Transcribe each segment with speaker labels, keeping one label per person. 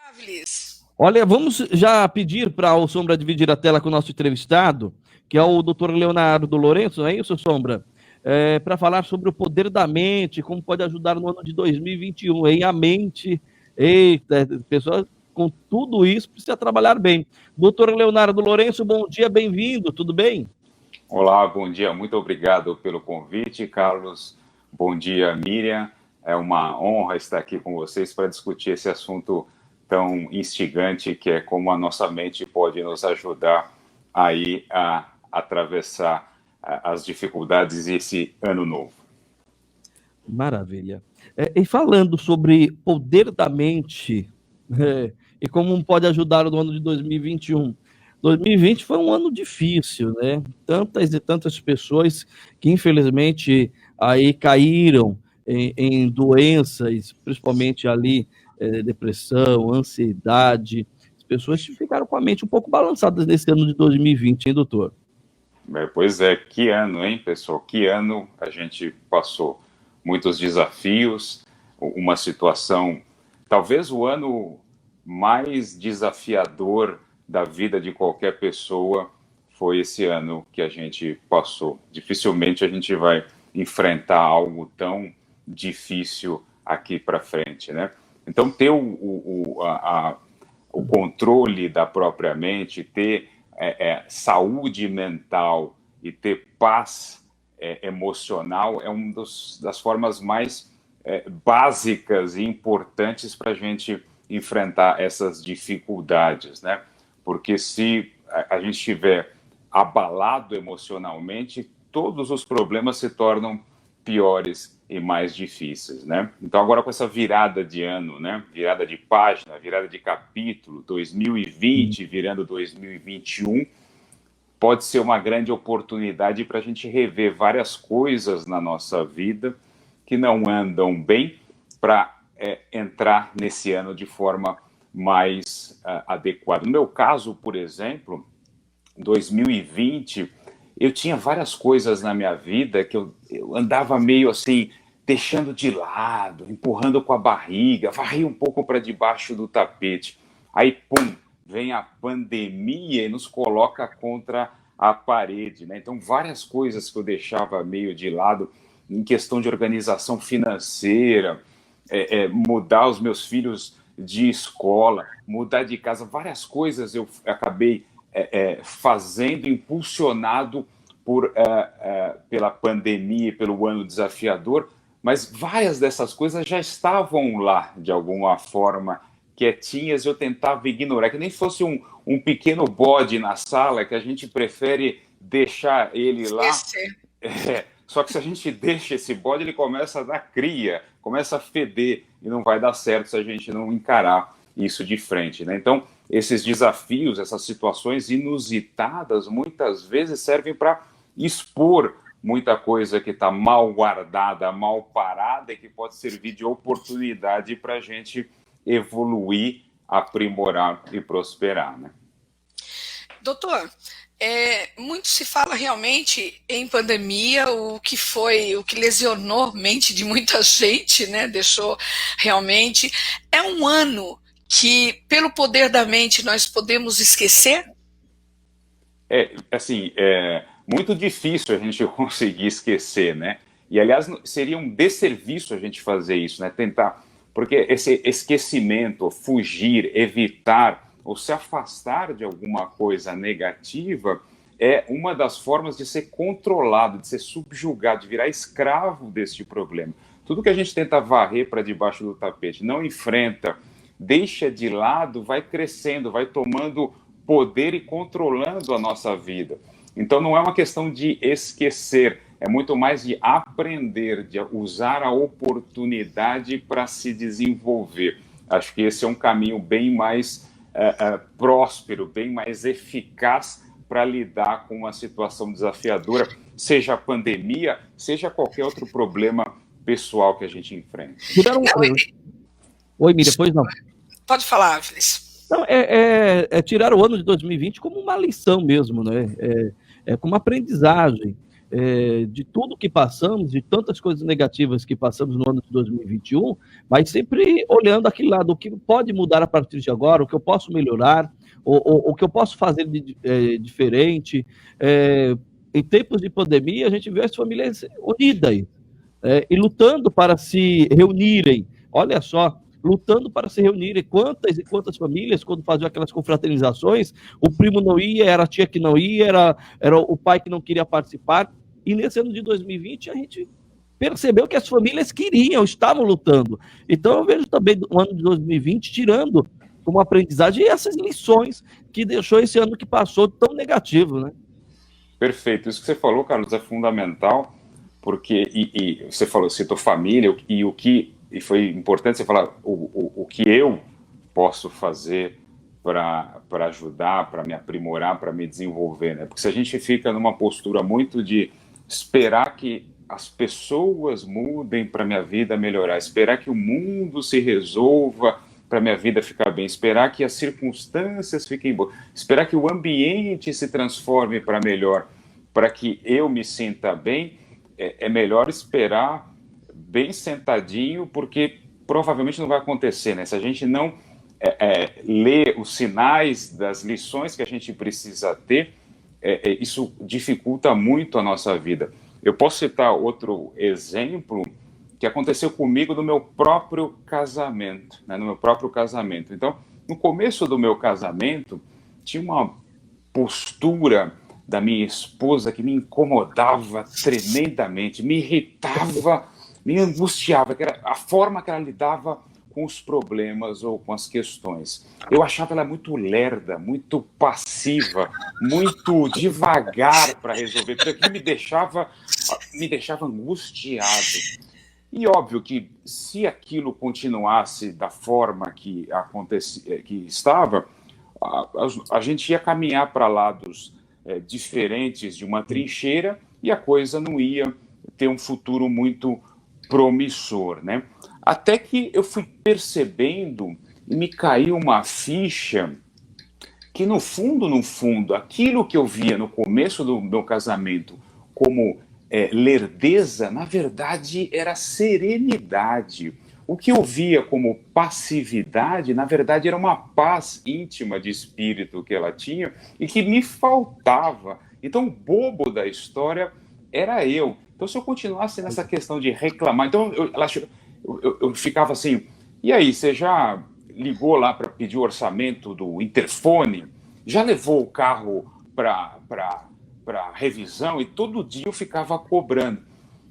Speaker 1: Áviles.
Speaker 2: Olha, vamos já pedir para o Sombra dividir a tela com o nosso entrevistado, que é o Dr. Leonardo Lourenço, não é isso, Sombra? Para falar sobre o poder da mente, como pode ajudar no ano de 2021, hein? A mente, eita, pessoas com tudo isso precisa trabalhar bem. Dr. Leonardo Lourenço, bom dia, bem-vindo, tudo bem?
Speaker 3: Olá, bom dia, muito obrigado pelo convite, Carlos. Bom dia, Miriam. É uma honra estar aqui com vocês para discutir esse assunto tão instigante que é como a nossa mente pode nos ajudar aí a atravessar as dificuldades desse ano novo.
Speaker 2: Maravilha. E falando sobre poder da mente, e como pode ajudar no ano de 2021. 2020 foi um ano difícil, né? Tantas e tantas pessoas que infelizmente aí caíram em doenças, principalmente ali depressão, ansiedade. As pessoas ficaram com a mente um pouco balançadas nesse ano de 2020, hein, doutor?
Speaker 3: Pois é, que ano, hein, pessoal? Que ano a gente passou. Muitos desafios, uma situação, talvez o ano mais desafiador da vida de qualquer pessoa foi esse ano que a gente passou. Dificilmente a gente vai enfrentar algo tão difícil aqui para frente, né? Então, ter o controle da própria mente, ter saúde mental e ter paz emocional é uma das formas mais básicas e importantes para a gente enfrentar essas dificuldades, né? Porque se a gente estiver abalado emocionalmente, todos os problemas se tornam piores e mais difíceis, né? Então agora com essa virada de ano, né? Virada de página, virada de capítulo, 2020 virando 2021, pode ser uma grande oportunidade para a gente rever várias coisas na nossa vida que não andam bem para entrar nesse ano de forma mais adequada. No meu caso, por exemplo, 2020, eu tinha várias coisas na minha vida que eu andava meio assim, deixando de lado, empurrando com a barriga, varri um pouco para debaixo do tapete. Aí, pum, vem a pandemia e nos coloca contra a parede, né? Então, várias coisas que eu deixava meio de lado em questão de organização financeira, mudar os meus filhos de escola, mudar de casa, várias coisas eu acabei fazendo, impulsionado pela pandemia, pelo ano desafiador, mas várias dessas coisas já estavam lá, de alguma forma, quietinhas, eu tentava ignorar, que nem fosse um pequeno bode na sala, que a gente prefere deixar ele lá. Só que se a gente deixa esse bode, ele começa a dar cria, começa a feder, e não vai dar certo se a gente não encarar isso de frente, né? Então, esses desafios, essas situações inusitadas, muitas vezes servem para expor muita coisa que está mal guardada, mal parada, e que pode servir de oportunidade para a gente evoluir, aprimorar e prosperar, né?
Speaker 1: Doutor, muito se fala realmente em pandemia, o que lesionou a mente de muita gente, né? Deixou realmente. É um ano que, pelo poder da mente, nós podemos esquecer?
Speaker 3: É muito difícil a gente conseguir esquecer, né? E, aliás, seria um desserviço a gente fazer isso, né? Tentar, porque esse esquecimento, fugir, evitar ou se afastar de alguma coisa negativa é uma das formas de ser controlado, de ser subjugado, de virar escravo deste problema. Tudo que a gente tenta varrer para debaixo do tapete, não enfrenta, deixa de lado, vai crescendo, vai tomando poder e controlando a nossa vida. Então não é uma questão de esquecer, é muito mais de aprender, de usar a oportunidade para se desenvolver. Acho que esse é um caminho bem mais próspero, bem mais eficaz para lidar com uma situação desafiadora, seja a pandemia, seja qualquer outro problema pessoal que a gente enfrenta.
Speaker 2: Oi, Miriam, depois não.
Speaker 1: Pode falar, Feliz.
Speaker 2: Não, tirar o ano de 2020 como uma lição mesmo, né? Como aprendizagem. de tudo que passamos, de tantas coisas negativas que passamos no ano de 2021, mas sempre olhando aquele lado, o que pode mudar a partir de agora, o que eu posso melhorar, o que eu posso fazer de diferente. Em tempos de pandemia, a gente viu as famílias unidas, e lutando para se reunirem. Olha só, lutando para se reunirem. Quantas e quantas famílias, quando faziam aquelas confraternizações, o primo não ia, era a tia que não ia, era o pai que não queria participar. E nesse ano de 2020, a gente percebeu que as famílias queriam, estavam lutando. Então, eu vejo também o ano de 2020 tirando como aprendizagem essas lições que deixou esse ano que passou tão negativo, né?
Speaker 3: Perfeito. Isso que você falou, Carlos, é fundamental, porque você falou, citou família, e foi importante você falar o que eu posso fazer para ajudar, para me aprimorar, para me desenvolver, né? Porque se a gente fica numa postura muito de esperar que as pessoas mudem para minha vida melhorar, esperar que o mundo se resolva para minha vida ficar bem, esperar que as circunstâncias fiquem boas, esperar que o ambiente se transforme para melhor, para que eu me sinta bem, é melhor esperar bem sentadinho, porque provavelmente não vai acontecer, né? Se a gente não ler os sinais das lições que a gente precisa ter, isso dificulta muito a nossa vida. Eu posso citar outro exemplo que aconteceu comigo no meu próprio casamento, né? No meu próprio casamento. Então, no começo do meu casamento, tinha uma postura da minha esposa que me incomodava tremendamente, me irritava, me angustiava, que era a forma que ela lidava com os problemas ou com as questões. Eu achava ela muito lerda, muito passiva, muito devagar para resolver, porque aquilo me deixava angustiado. E óbvio que se aquilo continuasse da forma que estava, a gente ia caminhar para lados diferentes de uma trincheira e a coisa não ia ter um futuro muito promissor, né? Até que eu fui percebendo e me caiu uma ficha que no fundo, aquilo que eu via no começo do meu casamento como lerdeza, na verdade era serenidade. O que eu via como passividade, na verdade era uma paz íntima de espírito que ela tinha e que me faltava. Então o bobo da história era eu. Então se eu continuasse nessa questão de reclamar, então eu ficava assim, e aí, você já ligou lá para pedir o orçamento do interfone? Já levou o carro para revisão? E todo dia eu ficava cobrando.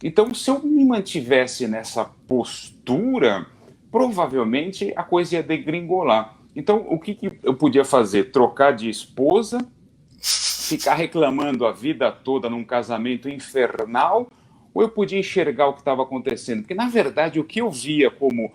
Speaker 3: Então, se eu me mantivesse nessa postura, provavelmente a coisa ia degringolar. Então, o que eu podia fazer? Trocar de esposa, ficar reclamando a vida toda num casamento infernal, ou eu podia enxergar o que estava acontecendo? Porque, na verdade, o que eu via como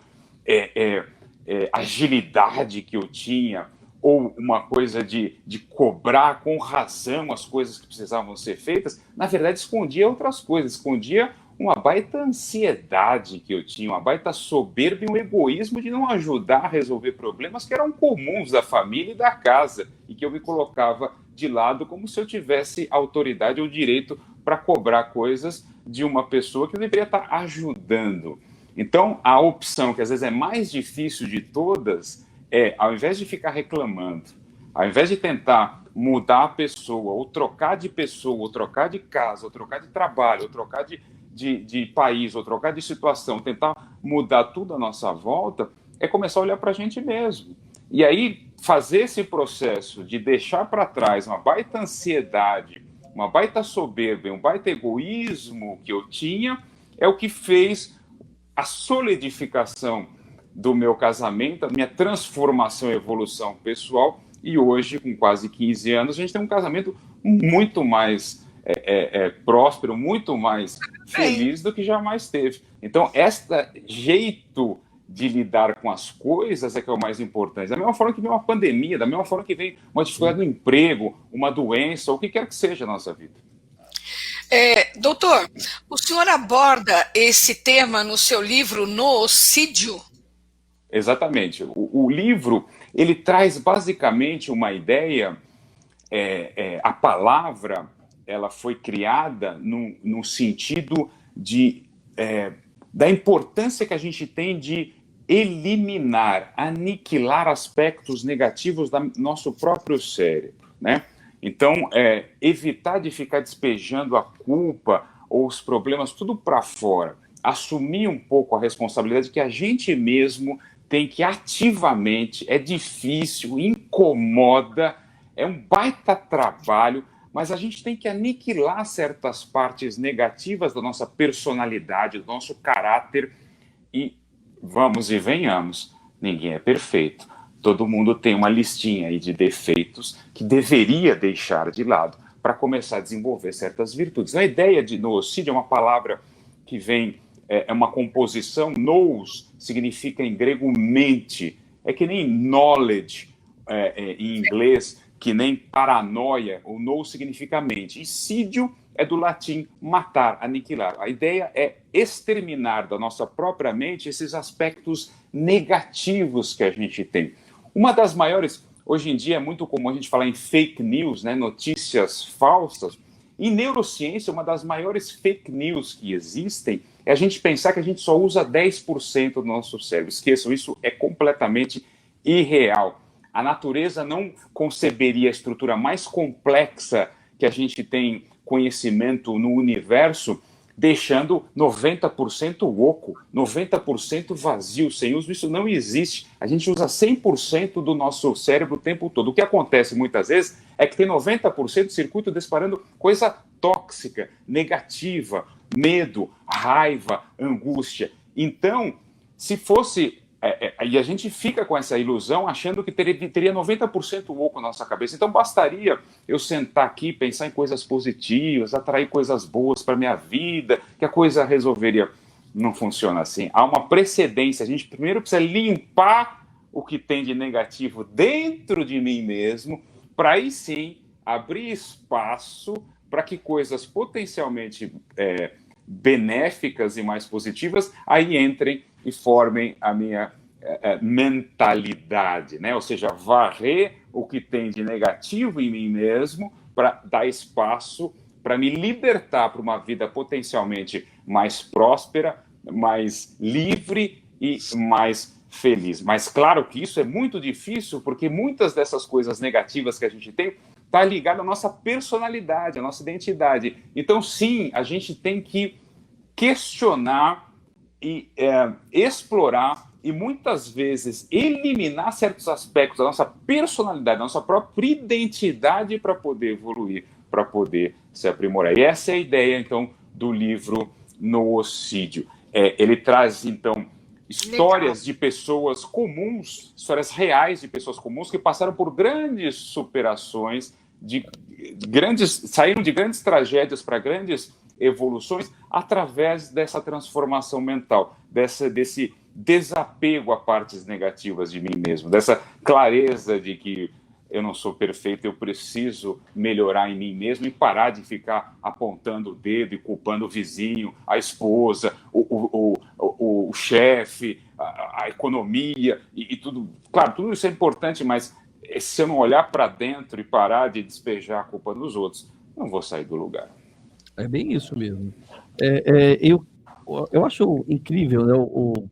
Speaker 3: agilidade que eu tinha, ou uma coisa de cobrar com razão as coisas que precisavam ser feitas, na verdade escondia outras coisas, escondia uma baita ansiedade que eu tinha, uma baita soberba e um egoísmo de não ajudar a resolver problemas que eram comuns da família e da casa, e que eu me colocava de lado como se eu tivesse autoridade ou direito para cobrar coisas de uma pessoa que eu deveria estar ajudando. Então, a opção que às vezes é mais difícil de todas ao invés de ficar reclamando, ao invés de tentar mudar a pessoa, ou trocar de pessoa, ou trocar de casa, ou trocar de trabalho, ou trocar de país, ou trocar de situação, tentar mudar tudo à nossa volta, é começar a olhar para a gente mesmo. E aí, fazer esse processo de deixar para trás uma baita ansiedade, uma baita soberba, um baita egoísmo que eu tinha, é o que fez a solidificação do meu casamento, a minha transformação e evolução pessoal, e hoje, com quase 15 anos, a gente tem um casamento muito mais próspero, muito mais feliz do que jamais teve. Então, este jeito de lidar com as coisas é que é o mais importante. Da mesma forma que vem uma pandemia, da mesma forma que vem uma dificuldade no emprego, uma doença, ou o que quer que seja a nossa vida.
Speaker 1: Doutor, o senhor aborda esse tema no seu livro Noocídio?
Speaker 3: Exatamente. O livro, ele traz basicamente uma ideia, a palavra ela foi criada no sentido da importância que a gente tem de eliminar, aniquilar aspectos negativos do nosso próprio cérebro, né? Então, evitar de ficar despejando a culpa ou os problemas tudo para fora, assumir um pouco a responsabilidade que a gente mesmo tem que ativamente, é difícil, incomoda, é um baita trabalho, mas a gente tem que aniquilar certas partes negativas da nossa personalidade, do nosso caráter e vamos e venhamos, ninguém é perfeito. Todo mundo tem uma listinha aí de defeitos que deveria deixar de lado para começar a desenvolver certas virtudes. A ideia de noocídio é uma palavra que vem, é uma composição, nous significa em grego mente, é que nem knowledge em inglês, que nem paranoia, o nous significa mente. E sídio é do latim matar, aniquilar. A ideia é exterminar da nossa própria mente esses aspectos negativos que a gente tem. Uma das maiores, hoje em dia é muito comum a gente falar em fake news, né, notícias falsas. Em neurociência, uma das maiores fake news que existem é a gente pensar que a gente só usa 10% do nosso cérebro. Esqueçam, isso é completamente irreal. A natureza não conceberia a estrutura mais complexa que a gente tem conhecimento no universo, deixando 90% oco, 90% vazio, sem uso. Isso não existe. A gente usa 100% do nosso cérebro o tempo todo. O que acontece muitas vezes é que tem 90% do circuito disparando coisa tóxica, negativa, medo, raiva, angústia. Então, se fosse... e a gente fica com essa ilusão achando que teria 90% oco na nossa cabeça. Então bastaria eu sentar aqui, pensar em coisas positivas, atrair coisas boas para a minha vida, que a coisa resolveria. Não funciona assim. Há uma precedência. A gente primeiro precisa limpar o que tem de negativo dentro de mim mesmo, para aí sim abrir espaço para que coisas potencialmente benéficas e mais positivas aí entrem e formem a minha mentalidade, né? Ou seja, varrer o que tem de negativo em mim mesmo para dar espaço para me libertar para uma vida potencialmente mais próspera, mais livre e mais feliz. Mas claro que isso é muito difícil porque muitas dessas coisas negativas que a gente tem está ligada à nossa personalidade, à nossa identidade. Então, sim, a gente tem que questionar e explorar e muitas vezes eliminar certos aspectos da nossa personalidade, da nossa própria identidade para poder evoluir, para poder se aprimorar. E essa é a ideia, então, do livro Noocídio. Ele traz, então, histórias de pessoas comuns, histórias reais de pessoas comuns que passaram por grandes superações, saíram de grandes tragédias para grandes evoluções através dessa transformação mental, desse desapego a partes negativas de mim mesmo, dessa clareza de que eu não sou perfeito, eu preciso melhorar em mim mesmo e parar de ficar apontando o dedo e culpando o vizinho, a esposa, o chefe, a economia e tudo. Claro, tudo isso é importante, mas se eu não olhar para dentro e parar de despejar a culpa nos outros, não vou sair do lugar.
Speaker 2: É bem isso mesmo. Eu acho incrível, né,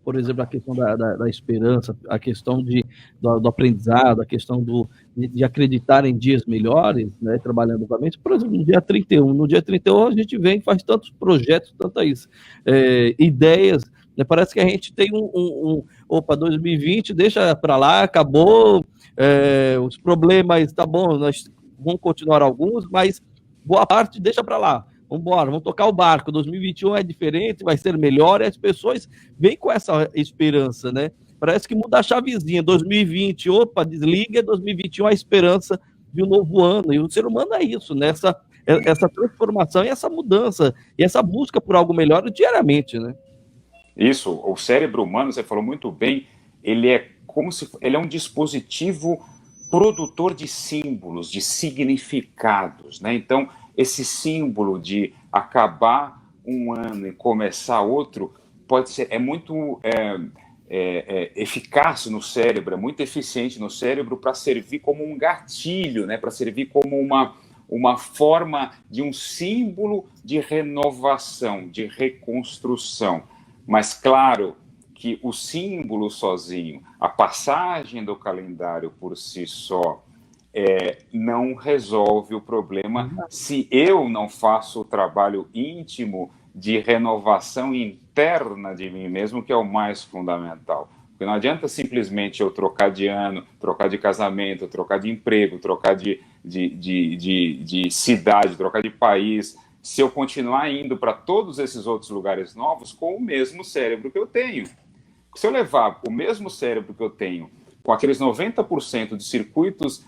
Speaker 2: por exemplo, a questão da esperança, a questão do aprendizado, a questão de acreditar em dias melhores, né, trabalhando com a mente. Por exemplo, no dia 31 a gente vem e faz tantos projetos, tantas ideias, né, parece que a gente tem opa, 2020, deixa para lá, acabou, os problemas, tá bom, nós vamos continuar alguns, mas boa parte deixa para lá. Vamos embora, vamos tocar o barco. 2021 é diferente, vai ser melhor. E as pessoas vêm com essa esperança, né? Parece que muda a chavezinha. 2020, opa, desliga. 2021 a esperança de um novo ano. E o ser humano é isso, né? Essa transformação e essa mudança e essa busca por algo melhor diariamente, né?
Speaker 3: Isso, o cérebro humano, você falou muito bem, ele é um dispositivo produtor de símbolos, de significados, né? Então, esse símbolo de acabar um ano e começar outro é muito eficaz no cérebro, é muito eficiente no cérebro para servir como um gatilho, né? Para servir como uma forma de um símbolo de renovação, de reconstrução. Mas, claro, que o símbolo sozinho, a passagem do calendário por si só, não resolve o problema se eu não faço o trabalho íntimo de renovação interna de mim mesmo, que é o mais fundamental. Porque não adianta simplesmente eu trocar de ano, trocar de casamento, trocar de emprego, trocar de cidade, trocar de país, se eu continuar indo para todos esses outros lugares novos com o mesmo cérebro que eu tenho. Se eu levar o mesmo cérebro que eu tenho, com aqueles 90% de circuitos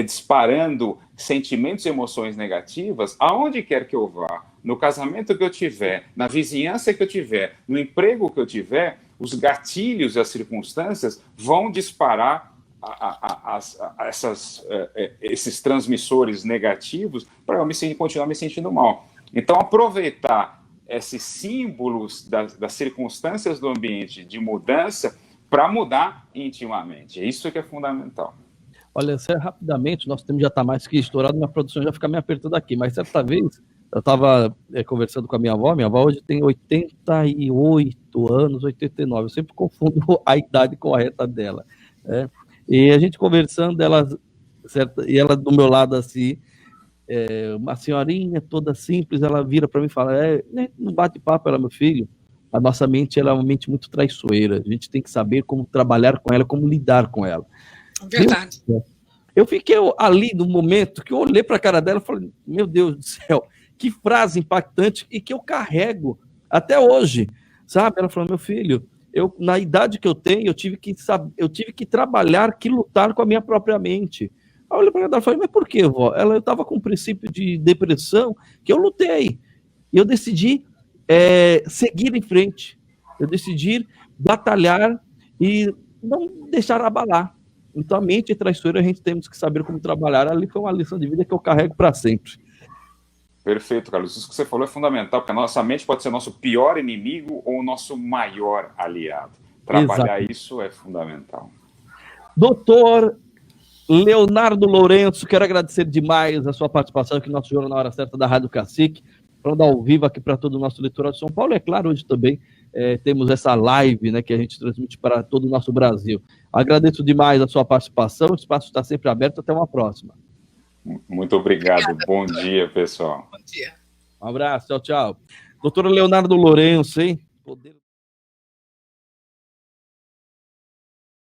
Speaker 3: disparando sentimentos e emoções negativas, aonde quer que eu vá, no casamento que eu tiver, na vizinhança que eu tiver, no emprego que eu tiver, os gatilhos e as circunstâncias vão disparar esses transmissores negativos para eu continuar me sentindo mal. Então, aproveitar esses símbolos das circunstâncias do ambiente de mudança para mudar intimamente. É isso que é fundamental.
Speaker 2: Olha, rapidamente, nosso tempo já está mais que estourado, minha produção já fica me apertando aqui, mas certa vez eu estava conversando com a minha avó hoje tem 88 anos, 89, eu sempre confundo a idade correta dela, né? E a gente conversando, e ela do meu lado assim, uma senhorinha toda simples, ela vira para mim e fala, no bate-papo, ela, meu filho, a nossa mente ela é uma mente muito traiçoeira, a gente tem que saber como trabalhar com ela, como lidar com ela.
Speaker 1: Verdade.
Speaker 2: Eu fiquei ali no momento que eu olhei para a cara dela e falei, meu Deus do céu, que frase impactante e que eu carrego até hoje, sabe? Ela falou, meu filho, na idade que eu tenho, eu tive que trabalhar, que lutar com a minha própria mente. Aí eu olhei para ela e falei, mas por quê, vó? Eu estava com um princípio de depressão que eu lutei. E eu decidi seguir em frente. Eu decidi batalhar e não deixar abalar. Então, a mente traiçoeira, a gente temos que saber como trabalhar. Ali foi uma lição de vida que eu carrego para sempre.
Speaker 3: Perfeito, Carlos. Isso que você falou é fundamental, porque a nossa mente pode ser nosso pior inimigo ou o nosso maior aliado. Trabalhar isso é fundamental.
Speaker 2: Doutor Leonardo Lourenço, quero agradecer demais a sua participação aqui no nosso Jornal na Hora Certa da Rádio Cacique, para dar ao vivo aqui para todo o nosso litoral de São Paulo. E é claro, hoje também temos essa live, né, que a gente transmite para todo o nosso Brasil. Agradeço demais a sua participação, o espaço está sempre aberto, até uma próxima.
Speaker 3: Muito obrigado, bom dia, pessoal.
Speaker 1: Bom dia.
Speaker 2: Um abraço, tchau, tchau. Doutora Leonardo Lourenço, hein?